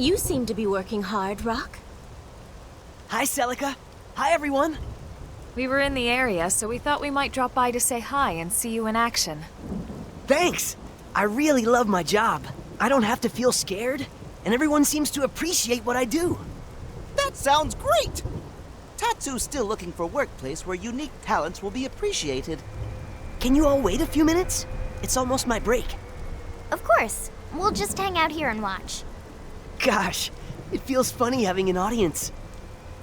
You seem to be working hard, Rock. Hi, Celica. Hi, everyone. We were in the area, so we thought we might drop by to say hi and see you in action. Thanks. I really love my job. I don't have to feel scared, and everyone seems to appreciate what I do. That sounds great! Tatsu's still looking for a workplace where unique talents will be appreciated. Can you all wait a few minutes? It's almost my break. Of course. We'll just hang out here and watch. Gosh, it feels funny having an audience.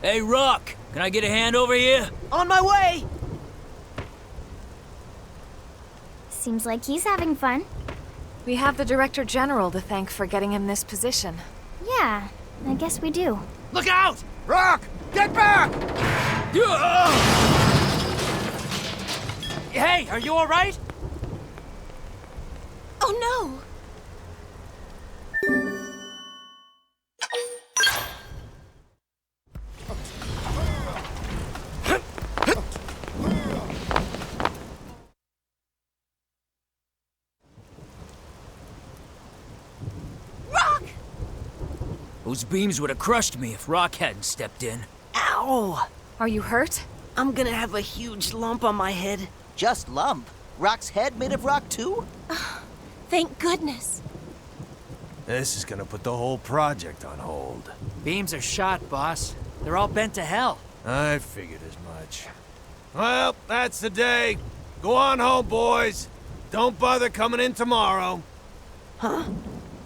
Hey, Rock, can I get a hand over here? On my way! Seems like he's having fun. We have the Director General to thank for getting him this position. Yeah, I guess we do. Look out! Rock! Get back! Hey, are you all right? Oh no! Those beams would have crushed me if Rock hadn't stepped in. Ow! Are you hurt? I'm gonna have a huge lump on my head. Just lump. Rock's head made of rock too? Thank goodness. This is gonna put the whole project on hold. Beams are shot, boss. They're all bent to hell. I figured as much. Well, that's the day. Go on home, boys. Don't bother coming in tomorrow. Huh?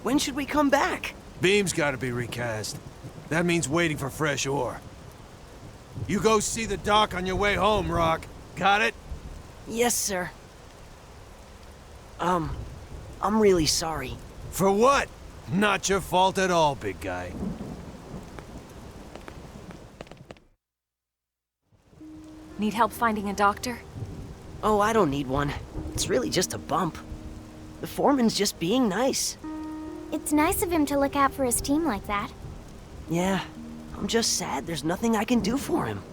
When should we come back? Beam's gotta be recast. That means waiting for fresh ore. You go see the dock on your way home, Rock. Got it? Yes, sir. I'm really sorry. For what? Not your fault at all, big guy. Need help finding a doctor? Oh, I don't need one. It's really just a bump. The foreman's just being nice. It's nice of him to look out for his team like that. Yeah, I'm just sad there's nothing I can do for him.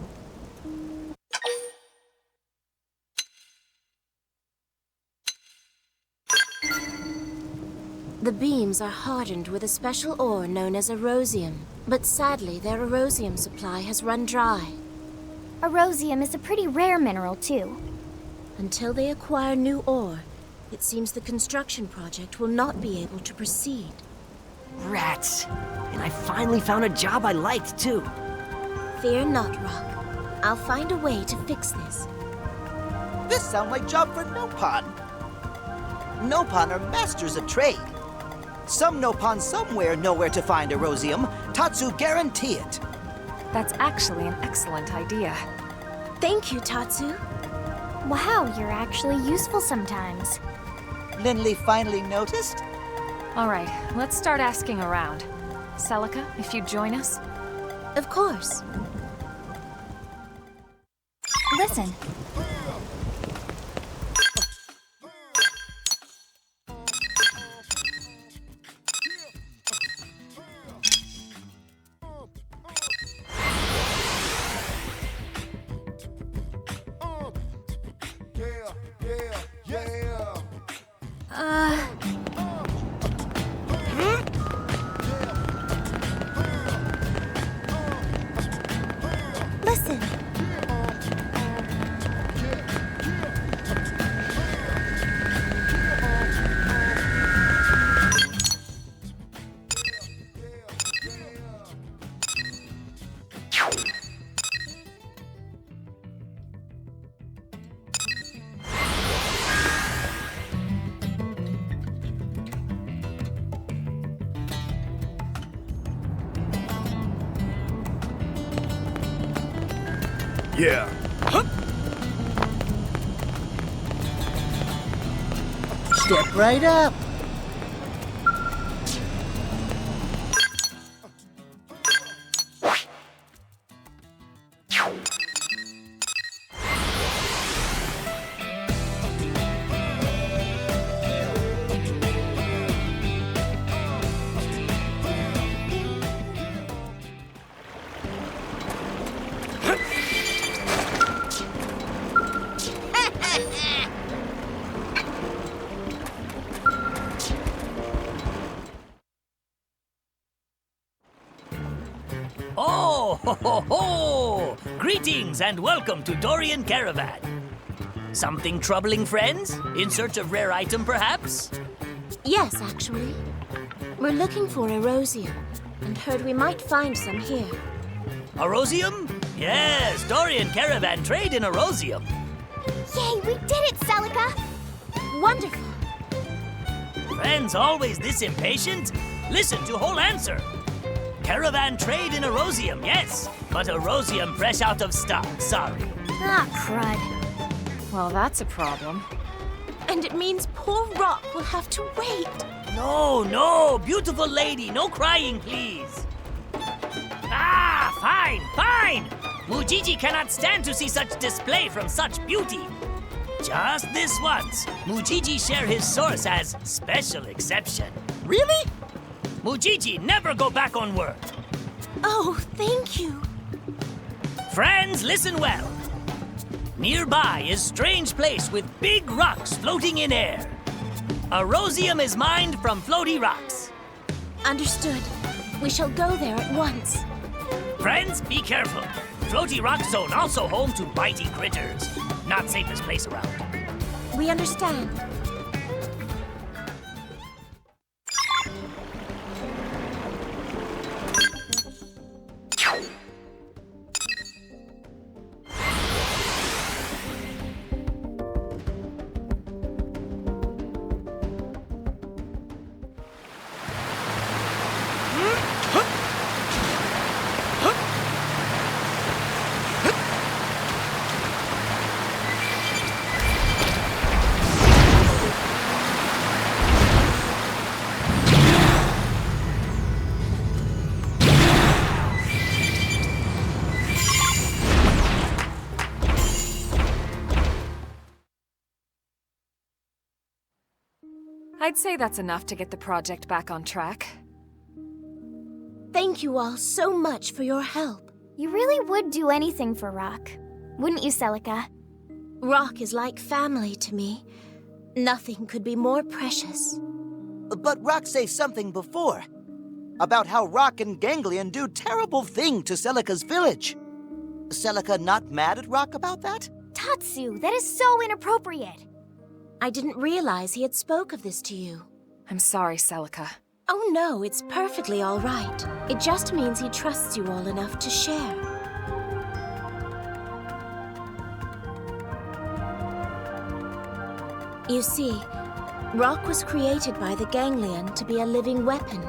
The beams are hardened with a special ore known as erosium, but sadly their erosium supply has run dry. Erosium is a pretty rare mineral, too. Until they acquire new ore, it seems the construction project will not be able to proceed. Rats. And I finally found a job I liked, too. Fear not, Rock. I'll find a way to fix this. This sounds like job for Nopon. Nopon are masters of trade. Some Nopon somewhere know where to find erosium. Tatsu guarantee it. That's actually an excellent idea. Thank you, Tatsu. Wow, you're actually useful sometimes. Lindley finally noticed? All right, let's start asking around. Celica, if you'd join us? Of course. Listen. Listen. Yeah. Step right up. Ho, ho, ho, ho! Greetings and welcome to Dorian Caravan. Something troubling, friends? In search of rare item, perhaps? Yes, actually. We're looking for Erosium, and heard we might find some here. Erosium? Yes, Dorian Caravan trade in Erosium. Yay, we did it, Celica! Wonderful! Friends always this impatient? Listen to whole answer. Caravan trade in Erosium, yes, but Erosium fresh out of stock, sorry. Ah, crud. Well, that's a problem. And it means poor Rock will have to wait. No, no, beautiful lady, no crying, please. Ah, fine, fine. Mujiji cannot stand to see such display from such beauty. Just this once, Mujiji share his source as special exception. Really? Mujiji never go back on word. Oh, thank you. Friends, listen well. Nearby is strange place with big rocks floating in air. Erosium is mined from floaty rocks. Understood. We shall go there at once. Friends, be careful. Floaty rock zone also home to bitey critters. Not safest place around. We understand. I'd say that's enough to get the project back on track. Thank you all so much for your help. You really would do anything for Rock. Wouldn't you, Celica? Rock is like family to me. Nothing could be more precious. But Rock say something before. About how Rock and Ganglion do terrible thing to Celica's village. Celica not mad at Rock about that? Tatsu, that is so inappropriate. I didn't realize he had spoke of this to you. I'm sorry, Celica. Oh no, it's perfectly all right. It just means he trusts you all enough to share. You see, Rock was created by the Ganglion to be a living weapon.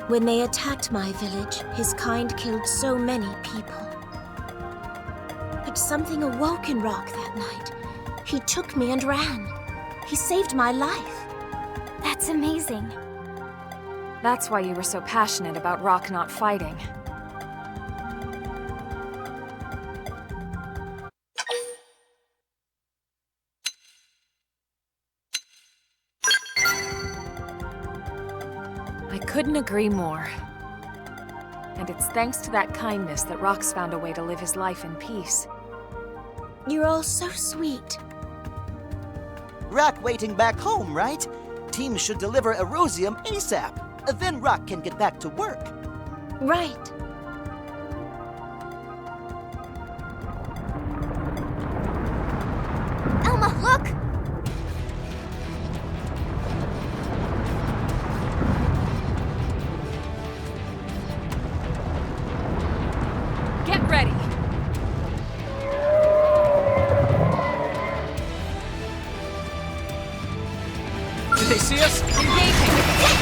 When they attacked my village, his kind killed so many people. But something awoke in Rock that night. He took me and ran. He saved my life. That's amazing. That's why you were so passionate about Rock not fighting. I couldn't agree more. And it's thanks to that kindness that Rock's found a way to live his life in peace. You're all so sweet. Rock waiting back home, right? Team should deliver Erosium ASAP. Then Rock can get back to work. Right. Elma, look! Get ready! Did they see us? Engaging!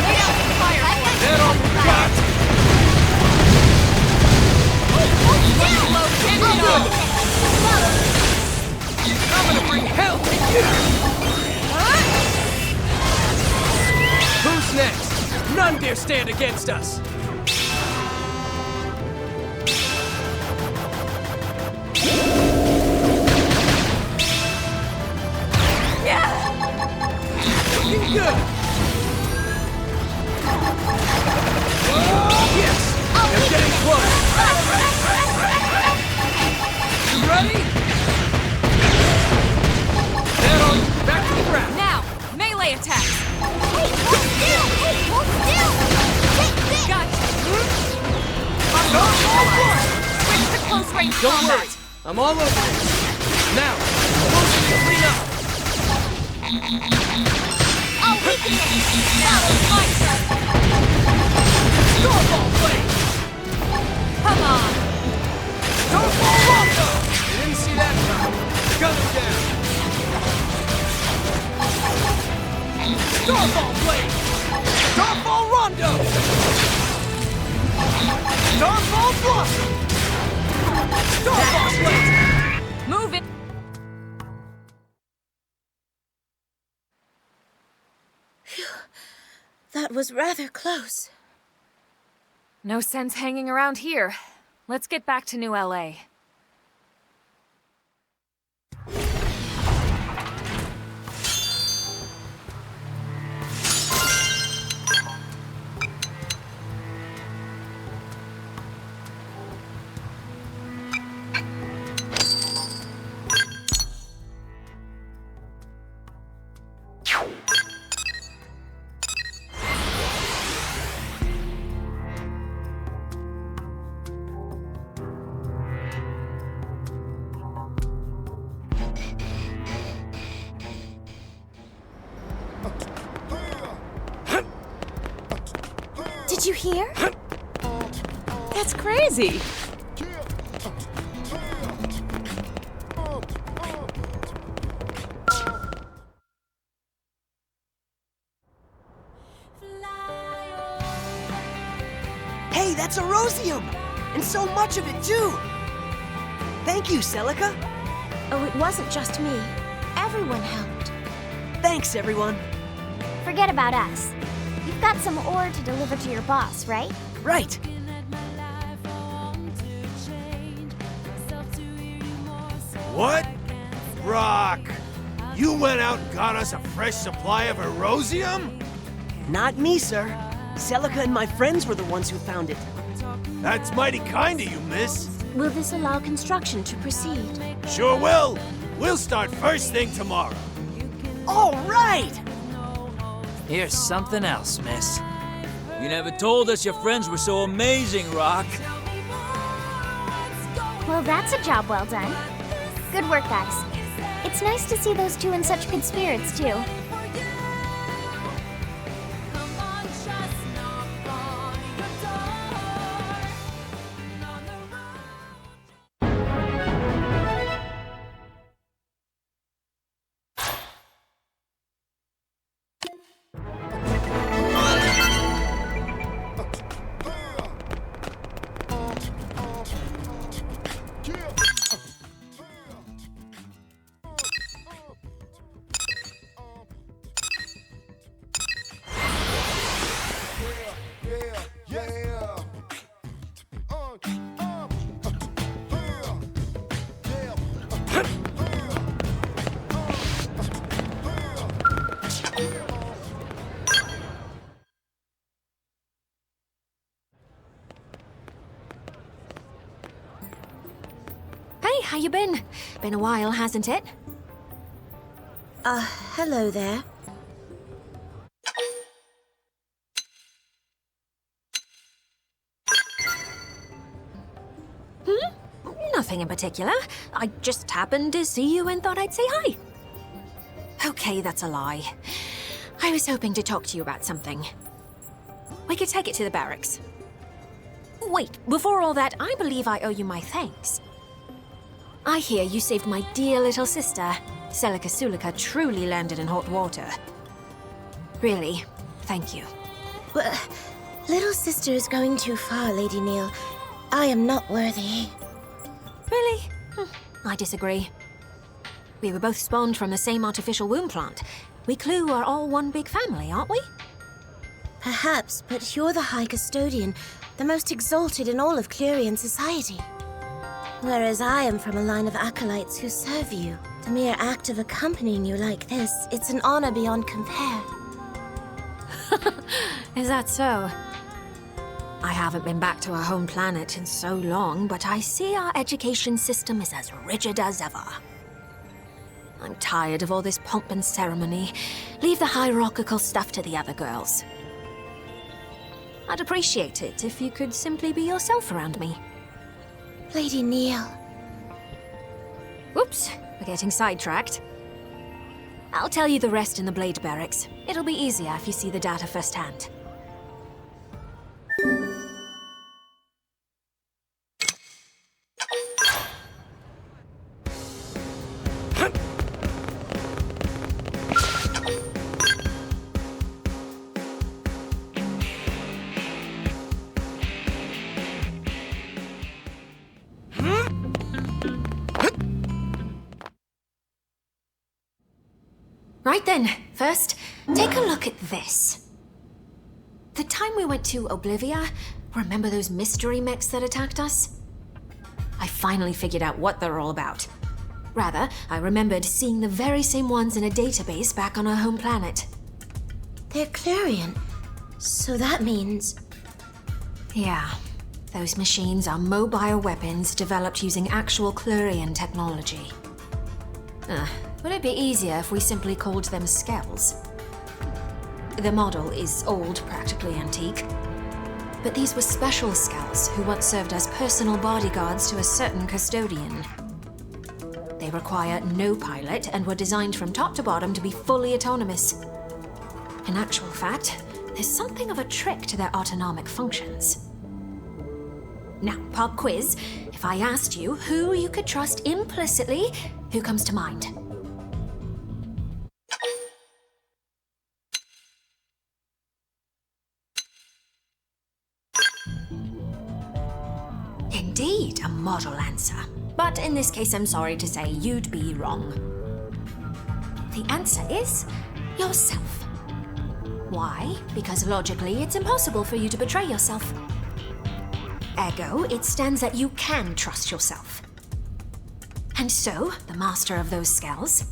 Lay out the fire! Head on the gun! I'm gonna bring hell to you! Who's next? None dare stand against us! Looking good! Yes! They're getting close! You ready? Head on, back to the ground! Now! Melee attack! Hey, hold still! Hey, hold still! Take this! Gotcha! close-range Don't combat. worry, I'm all over it. Now, clean up. I'll weaken them. Now it's my turn. Doorball blade! Come on. Doorball Rondo! You didn't see that coming. Gun him down. Doorball blade! Doorball Rondo! Doorball blossom! Doorball blade! Move it. That was rather close. No sense hanging around here. Let's get back to New LA. Did you hear? That's crazy. Hey, that's a rosium! And so much of it, too! Thank you, Celica. Oh, it wasn't just me. Everyone helped. Thanks, everyone. Forget about us. You've got some ore to deliver to your boss, right? Right. What? Rock! You went out and got us a fresh supply of erosium? Not me, sir. Celica and my friends were the ones who found it. That's mighty kind of you, miss. Will this allow construction to proceed? Sure will. We'll start first thing tomorrow. All right! Here's something else, miss. You never told us your friends were so amazing, Rock. Well, that's a job well done. Good work, guys. It's nice to see those two in such good spirits, too. How you been? Been a while, hasn't it? Hello there. Nothing in particular. I just happened to see you and thought I'd say hi. Okay, that's a lie. I was hoping to talk to you about something. We could take it to the barracks. Wait, before all that, I believe I owe you my thanks. I hear you saved my dear little sister. Celica Sulika truly landed in hot water. Really, thank you. Well, little sister is going too far, Lady Neil. I am not worthy. Really? I disagree. We were both spawned from the same artificial womb plant. We Clue are all one big family, aren't we? Perhaps, but you're the High Custodian, the most exalted in all of Clerian society. Whereas I am from a line of acolytes who serve you. The mere act of accompanying you like this, it's an honor beyond compare. Is that so? I haven't been back to our home planet in so long, but I see our education system is as rigid as ever. I'm tired of all this pomp and ceremony. Leave the hierarchical stuff to the other girls. I'd appreciate it if you could simply be yourself around me. Lady Neil. Whoops, we're getting sidetracked. I'll tell you the rest in the Blade Barracks. It'll be easier if you see the data firsthand. Right then, first, take a look at this. The time we went to Oblivia, remember those mystery mechs that attacked us? I finally figured out what they're all about. Rather, I remembered seeing the very same ones in a database back on our home planet. They're Clorian. So that means... Yeah, those machines are mobile weapons developed using actual Clorian technology. Would it be easier if we simply called them Skells? The model is old, practically antique. But these were special Skells who once served as personal bodyguards to a certain Custodian. They require no pilot and were designed from top to bottom to be fully autonomous. In actual fact, there's something of a trick to their autonomic functions. Now, pop quiz. If I asked you who you could trust implicitly, who comes to mind? Indeed, a model answer. But in this case, I'm sorry to say you'd be wrong. The answer is yourself. Why? Because logically, it's impossible for you to betray yourself. Ergo, it stands that you can trust yourself. And so, the master of those Skells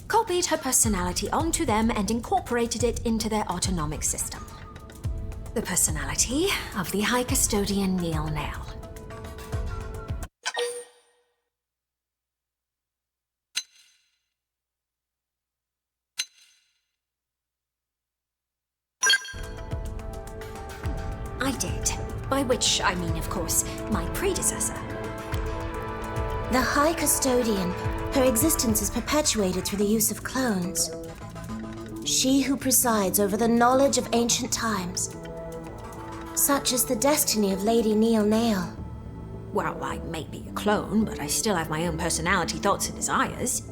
copied her personality onto them and incorporated it into their autonomic system. The personality of the High Custodian Neil Nail. I did. By which I mean, of course, my predecessor. The High Custodian, her existence is perpetuated through the use of clones. She who presides over the knowledge of ancient times. Such is the destiny of Lady Neil Nail. Well, I may be a clone, but I still have my own personality, thoughts, and desires.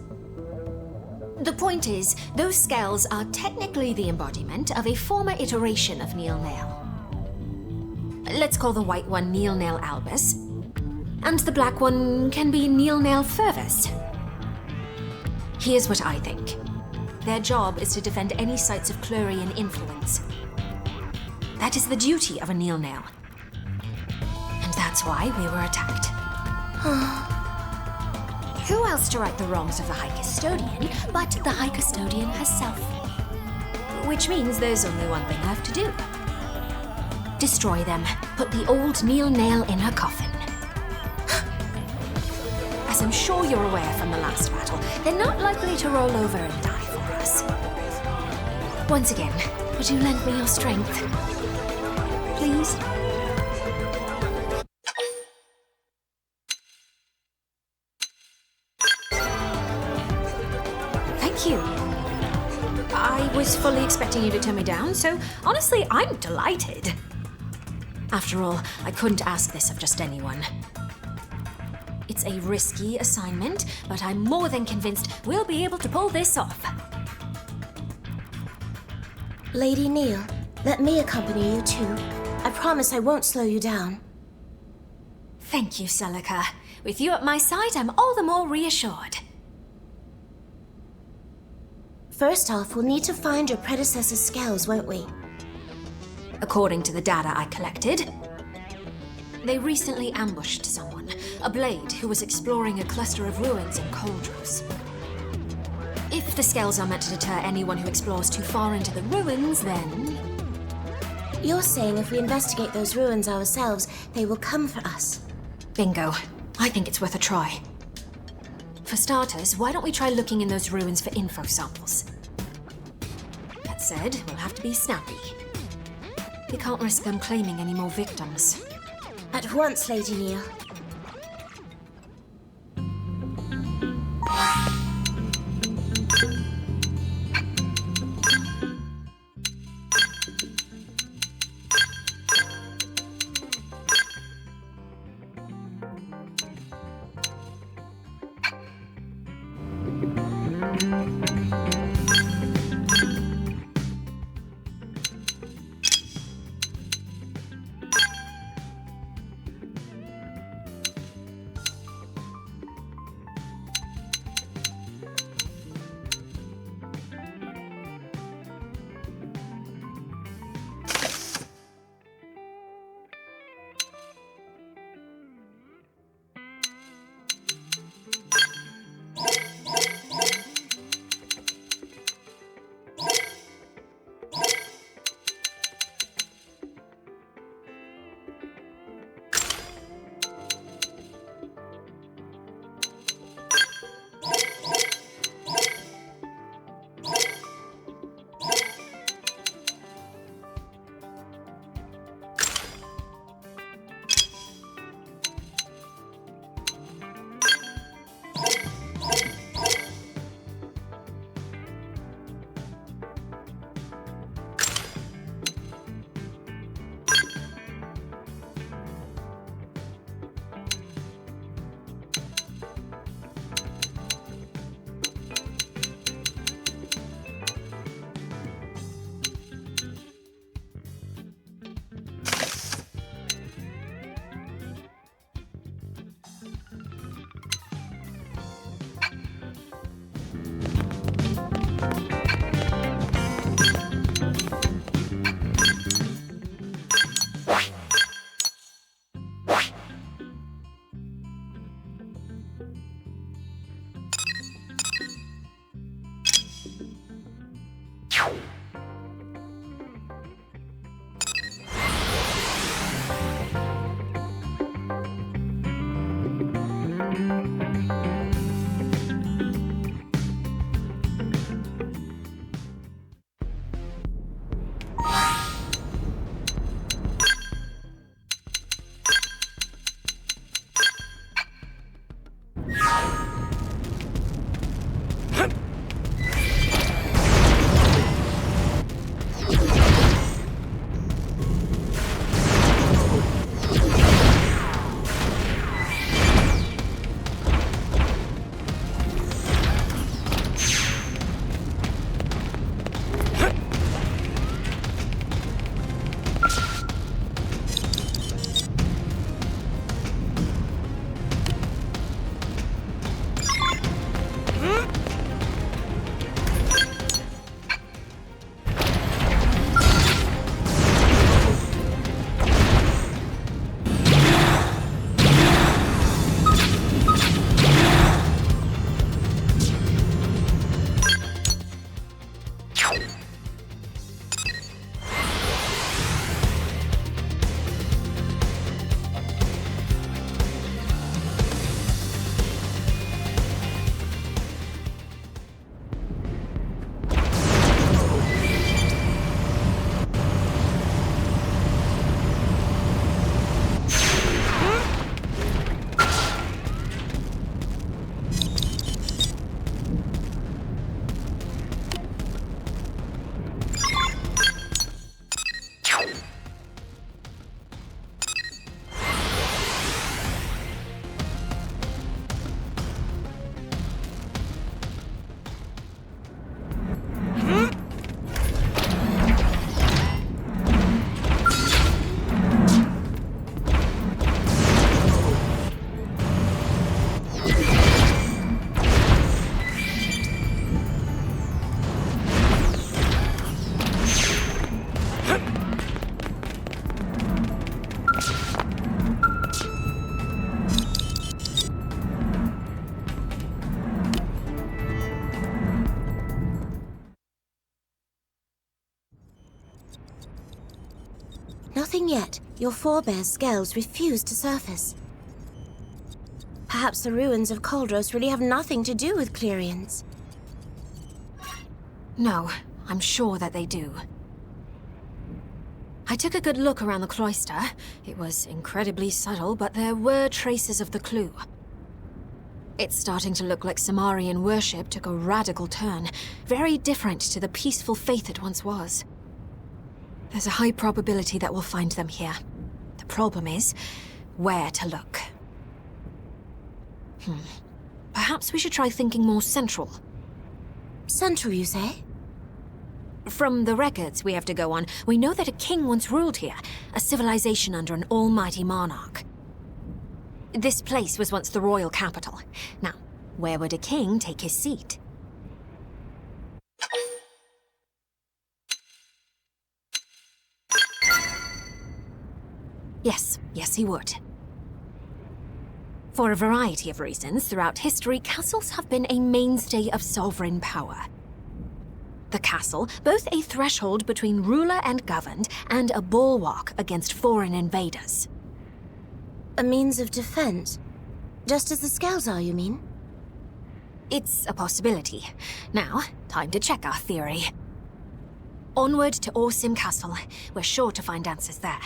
The point is, those Skells are technically the embodiment of a former iteration of Neil Nail. Let's call the white one Neil Nail Albus, and the black one can be Neil Nail Fervus. Here's what I think. Their job is to defend any sites of Clorian influence. That is the duty of a Neil Nail. And that's why we were attacked. Who else to right the wrongs of the High Custodian but the High Custodian herself? Which means there's only one thing left to do. Destroy them. Put the old Neil Nail in her coffin. As I'm sure you're aware from the last battle, they're not likely to roll over and die for us. Once again, would you lend me your strength? Please? Thank you. I was fully expecting you to turn me down, so honestly, I'm delighted. After all, I couldn't ask this of just anyone. It's a risky assignment, but I'm more than convinced we'll be able to pull this off. Lady Neil, let me accompany you too. I promise I won't slow you down. Thank you, Celica. With you at my side, I'm all the more reassured. First off, we'll need to find your predecessor's Skells, won't we? According to the data I collected, they recently ambushed someone, a Blade who was exploring a cluster of ruins in Coldros. If the Skells are meant to deter anyone who explores too far into the ruins, then... You're saying if we investigate those ruins ourselves, they will come for us. Bingo. I think it's worth a try. For starters, why don't we try looking in those ruins for info samples? That said, we'll have to be snappy. We can't risk them claiming any more victims. At once, Lady Neil. Nothing yet. Your forebears' scales refuse to surface. Perhaps the ruins of Kaldros really have nothing to do with Clerians. No, I'm sure that they do. I took a good look around the cloister. It was incredibly subtle, but there were traces of the clue. It's starting to look like Samarian worship took a radical turn, very different to the peaceful faith it once was. There's a high probability that we'll find them here. The problem is, where to look. Perhaps we should try thinking more central. Central, you say? From the records we have to go on, we know that a king once ruled here, a civilization under an almighty monarch. This place was once the royal capital. Now, where would a king take his seat? Yes, he would. For a variety of reasons, throughout history, castles have been a mainstay of sovereign power. The castle, both a threshold between ruler and governed, and a bulwark against foreign invaders. A means of defense? Just as the scales are, you mean? It's a possibility. Now, time to check our theory. Onward to Orsim Castle. We're sure to find answers there.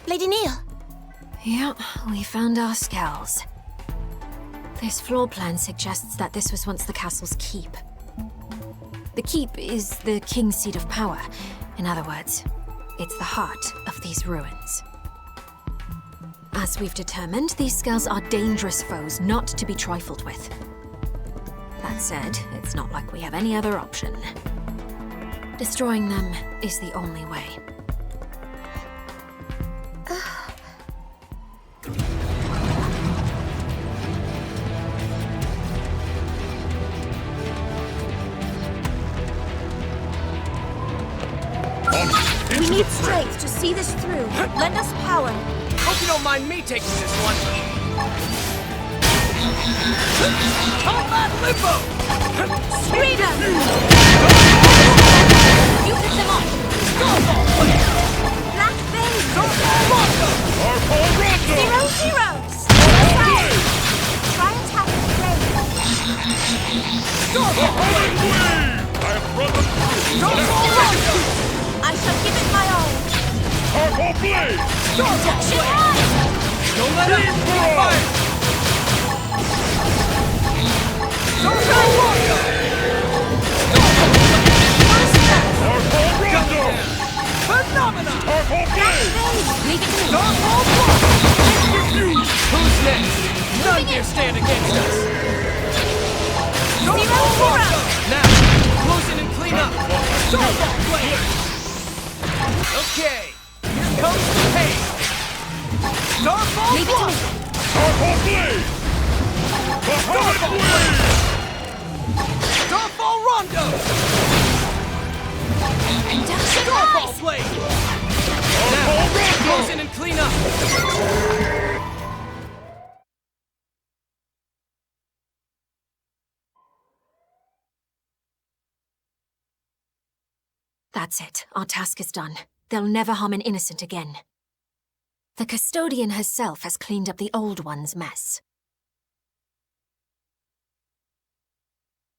Lady Neil! Yeah, we found our skulls. This floor plan suggests that this was once the castle's keep. The keep is the king's seat of power. In other words, it's the heart of these ruins. As we've determined, these skulls are dangerous foes not to be trifled with. That said, it's not like we have any other option. Destroying them is the only way. We need strength to see this through. Lend us power. Hope you don't mind me taking this one. Combat Limbo! Freedom! You pick them off! Black Bay! Zero! Try attacking the blade. I shall give it my all. Protection! Don't let him fire! Phenomenon! Leave it to me. Who's next? None dare stand against us! Zero! Now, close in and clean up! Starfall Blade! Okay, here comes the pain! Starfall Leave it to me. Starfall Blade! Starfall Rondo! Starfall Blade! Now, close in and clean up! That's it. Our task is done. They'll never harm an innocent again. The Custodian herself has cleaned up the old one's mess.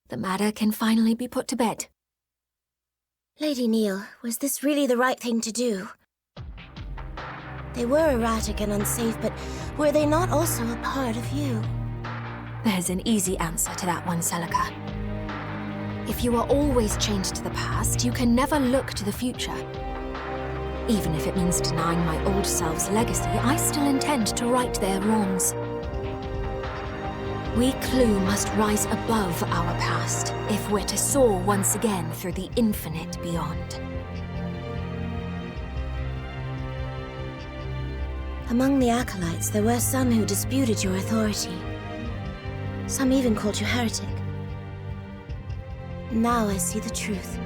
The matter can finally be put to bed. Lady Neil, was this really the right thing to do? They were erratic and unsafe, but were they not also a part of you? There's an easy answer to that one, Celica. If you are always chained to the past, you can never look to the future. Even if it means denying my old self's legacy, I still intend to right their wrongs. We Clue must rise above our past if we're to soar once again through the infinite beyond. Among the acolytes, there were some who disputed your authority. Some even called you heretic. Now I see the truth.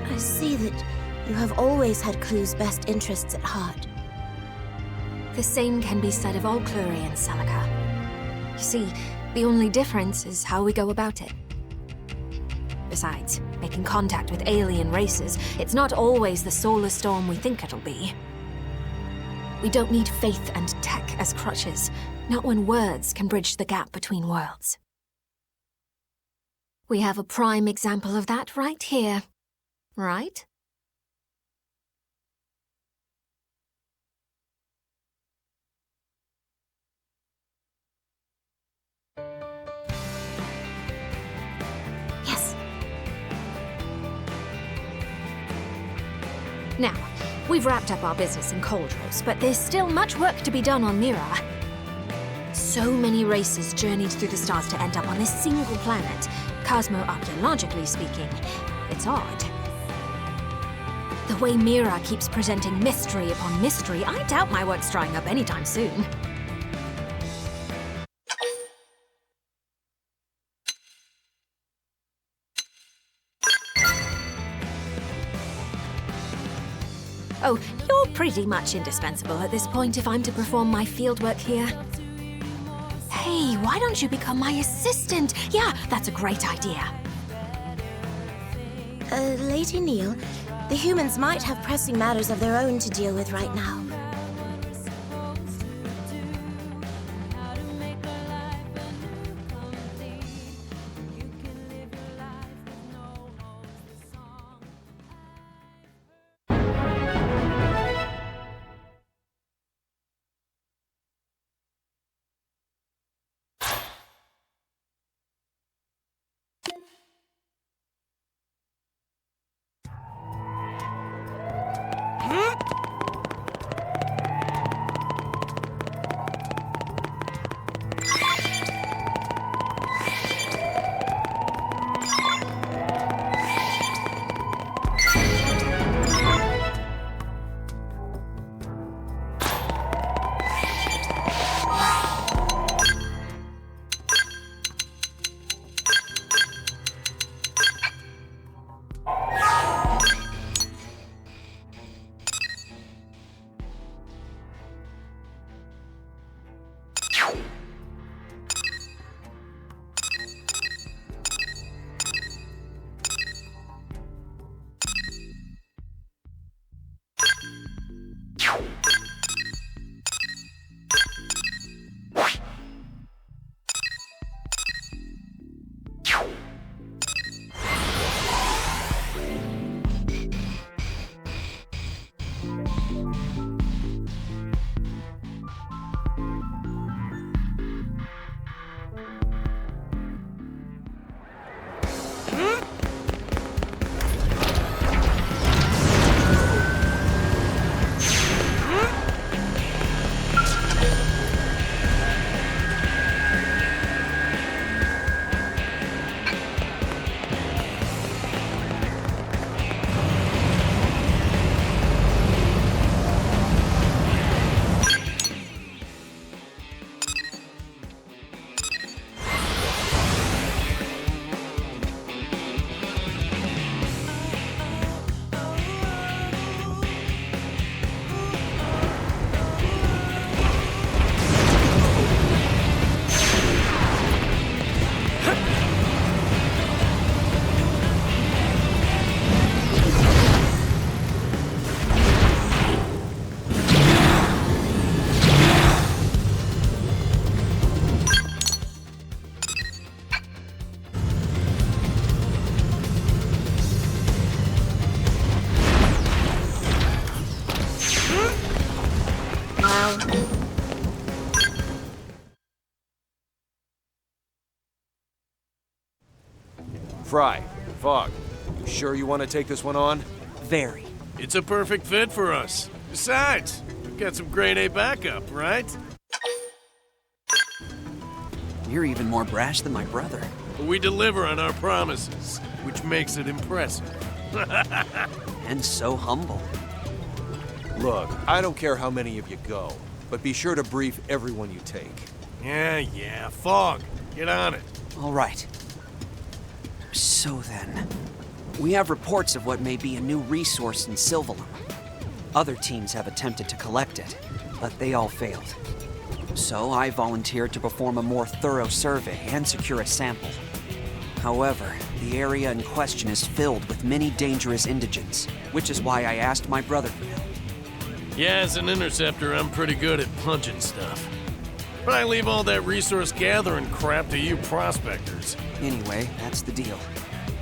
I see that you have always had Clue's best interests at heart. The same can be said of all Clurians, Celica. You see, the only difference is how we go about it. Besides, making contact with alien races, it's not always the solar storm we think it'll be. We don't need faith and tech as crutches, not when words can bridge the gap between worlds. We have a prime example of that right here, right? Yes. Now, we've wrapped up our business in Coldros, but there's still much work to be done on Mira. So many races journeyed through the stars to end up on this single planet. Cosmo-archaeologically speaking, it's odd. The way Mira keeps presenting mystery upon mystery, I doubt my work's drying up anytime soon. Oh, you're pretty much indispensable at this point if I'm to perform my fieldwork here. Hey, why don't you become my assistant? Yeah, that's a great idea. Lady Neil, the humans might have pressing matters of their own to deal with right now. Fry, Fog, you sure you want to take this one on? Very. It's a perfect fit for us. Besides, we've got some grade A backup, right? You're even more brash than my brother. But we deliver on our promises, which makes it impressive. And so humble. Look, I don't care how many of you go, but be sure to brief everyone you take. Yeah, Fog, get on it. All right. So then, we have reports of what may be a new resource in Sylvalum. Other teams have attempted to collect it, but they all failed. So I volunteered to perform a more thorough survey and secure a sample. However, the area in question is filled with many dangerous indigents, which is why I asked my brother for help. Yeah, as an interceptor, I'm pretty good at punching stuff. But I leave all that resource gathering crap to you prospectors. Anyway, that's the deal.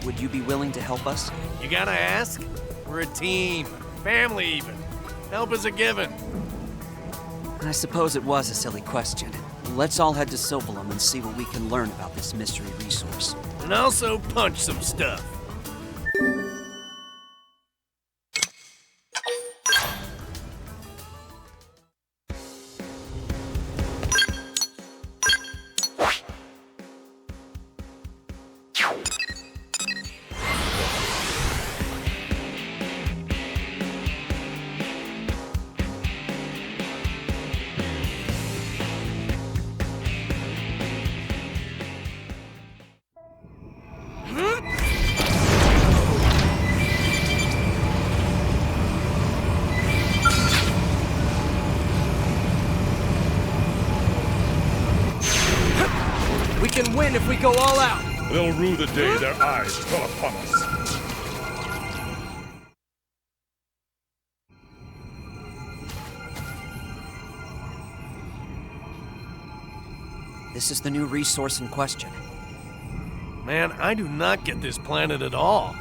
Would you be willing to help us? You gotta ask? We're a team. Family, even. Help is a given. I suppose it was a silly question. Let's all head to Sylvalum and see what we can learn about this mystery resource. And also punch some stuff. We can win if we go all out. They'll rue the day their eyes fell upon us. This is the new resource in question. Man, I do not get this planet at all.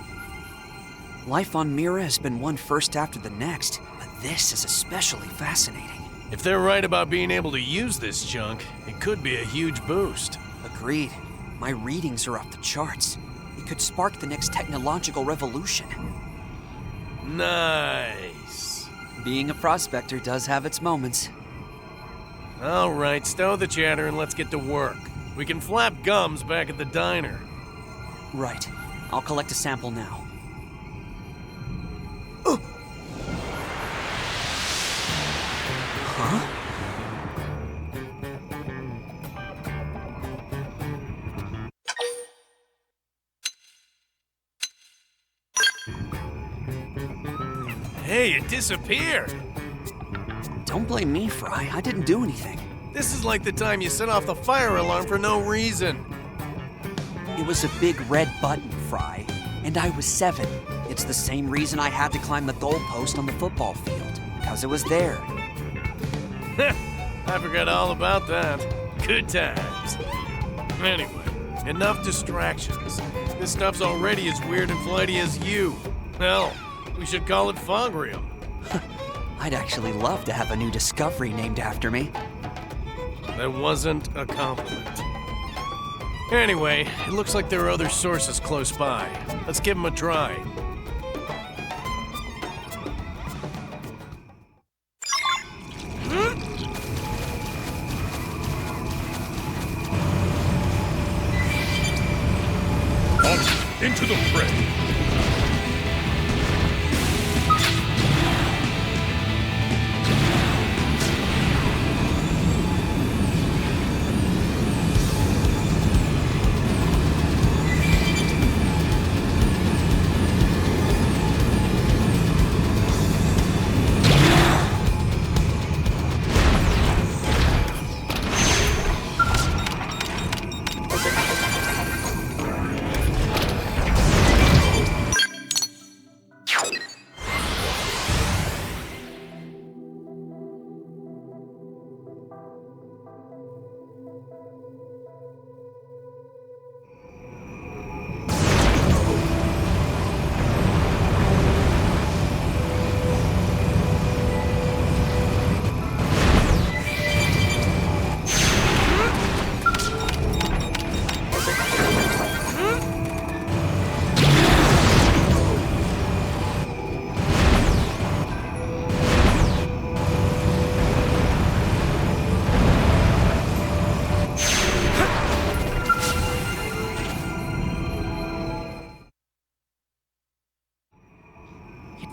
Life on Mira has been one first after the next, but this is especially fascinating. If they're right about being able to use this junk, it could be a huge boost. Agreed. My readings are off the charts. It could spark the next technological revolution. Nice. Being a prospector does have its moments. All right, stow the chatter and let's get to work. We can flap gums back at the diner. Right. I'll collect a sample now. Huh? Hey, it disappeared! Don't blame me, Fry. I didn't do anything. This is like the time you set off the fire alarm for no reason. It was a big red button, Fry. And I was 7. It's the same reason I had to climb the goalpost on the football field. Because it was there. I forgot all about that. Good times. Anyway, enough distractions. This stuff's already as weird and flighty as you. Hell, we should call it Fogrium. I'd actually love to have a new discovery named after me. That wasn't a compliment. Anyway, it looks like there are other sources close by. Let's give them a try. On into the fray.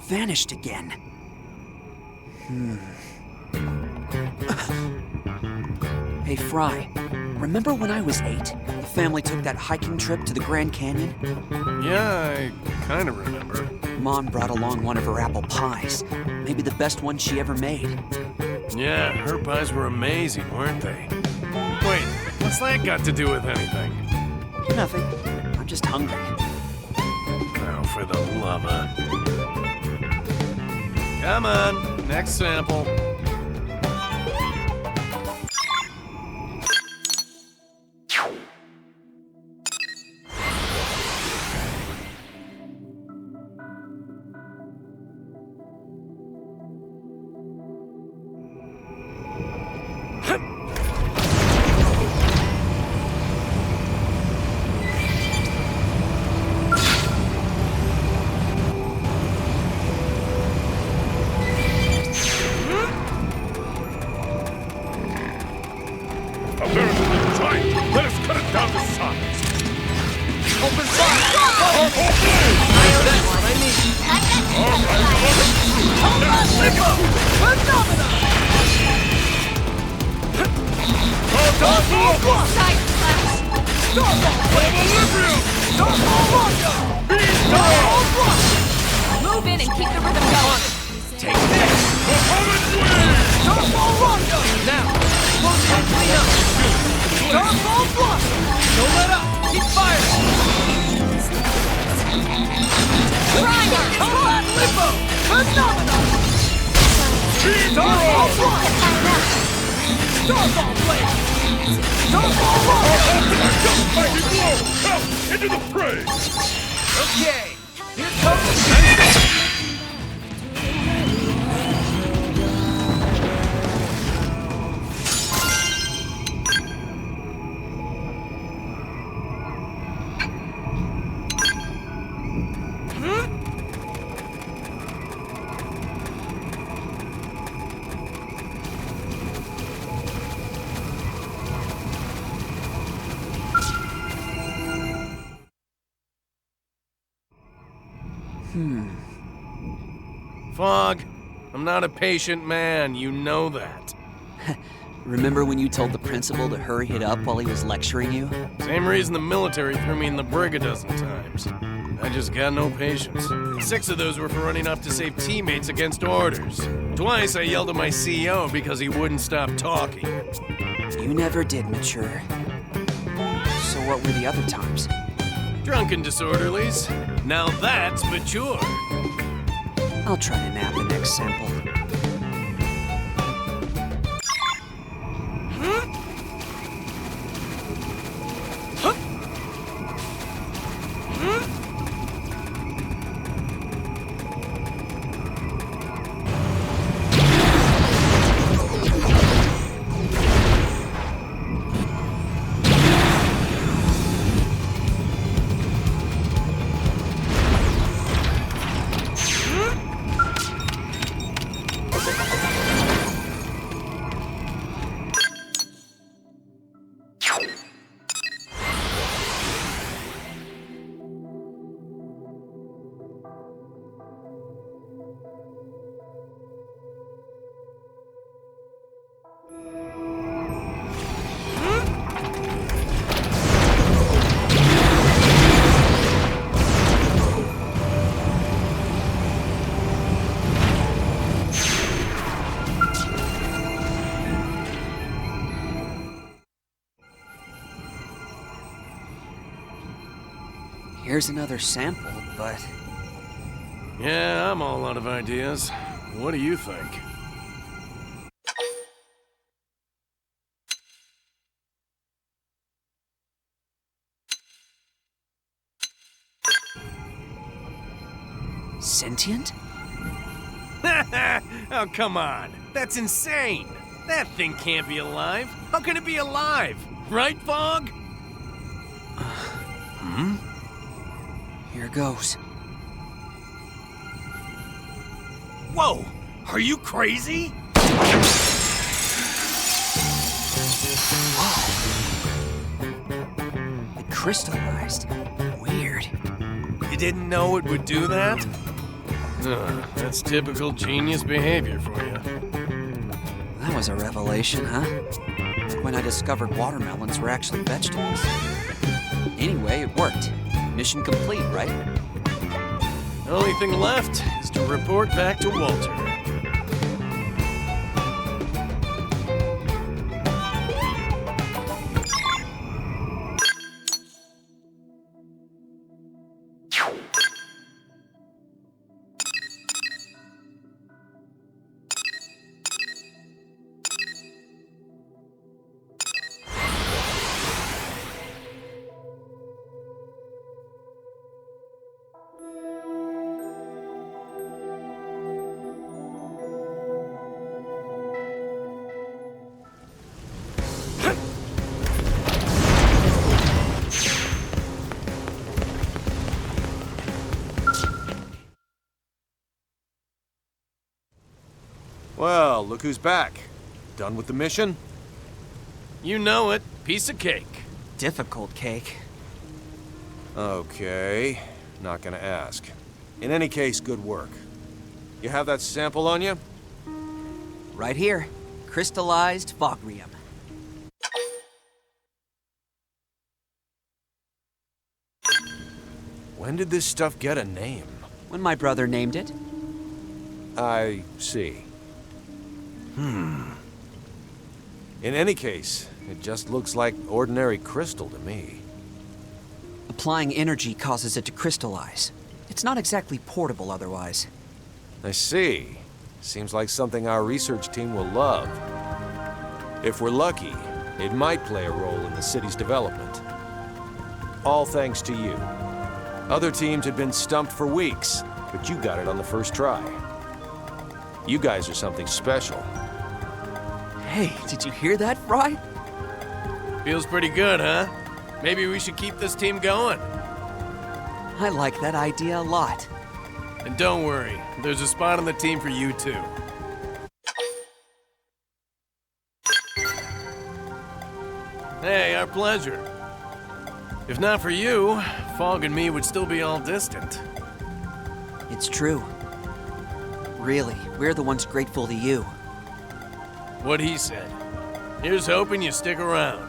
vanished again. Hey, Fry. Remember when I was 8? The family took that hiking trip to the Grand Canyon? Yeah, I kind of remember. Mom brought along one of her apple pies. Maybe the best one she ever made. Yeah, her pies were amazing, weren't they? Wait, what's that got to do with anything? Nothing. I'm just hungry. Oh, for the love of... Come on, next sample. Let us cut it down to size. Open fire! That's what I need. Move in and keep the rhythm going. Take this! Now, close and clean up! Don't let up! Keep firing! Come on, Limbo! Phenomenal! Starfall Blade! Starfall Out! Into the fray! Okay, here comes the... Fog, I'm not a patient man, you know that. Remember when you told the principal to hurry it up while he was lecturing you? Same reason the military threw me in the brig a dozen times. I just got no patience. 6 of those were for running off to save teammates against orders. Twice I yelled at my CEO because he wouldn't stop talking. You never did mature. So what were the other times? Drunken disorderlies. Now that's mature. I'll try to nab the next sample. Here's another sample, but... Yeah, I'm all out of ideas. What do you think? Sentient? Oh, come on. That's insane. That thing can't be alive. How can it be alive? Right, Fog? Here goes. Whoa! Are you crazy? It crystallized. Weird. You didn't know it would do that? That's typical genius behavior for you. That was a revelation, huh? When I discovered watermelons were actually vegetables. Anyway, it worked. Mission complete, right? The only thing left is to report back to Walter. Well, look who's back. Done with the mission? You know it. Piece of cake. Difficult cake. Okay, not gonna ask. In any case, good work. You have that sample on you? Right here. Crystallized fogrium. When did this stuff get a name? When my brother named it. I see. In any case, it just looks like ordinary crystal to me. Applying energy causes it to crystallize. It's not exactly portable otherwise. I see. Seems like something our research team will love. If we're lucky, it might play a role in the city's development. All thanks to you. Other teams had been stumped for weeks, but you got it on the first try. You guys are something special. Hey, did you hear that, Fry? Feels pretty good, huh? Maybe we should keep this team going. I like that idea a lot. And don't worry, there's a spot on the team for you too. Hey, our pleasure. If not for you, Fog and me would still be all distant. It's true. Really, we're the ones grateful to you. What he said. Here's hoping you stick around.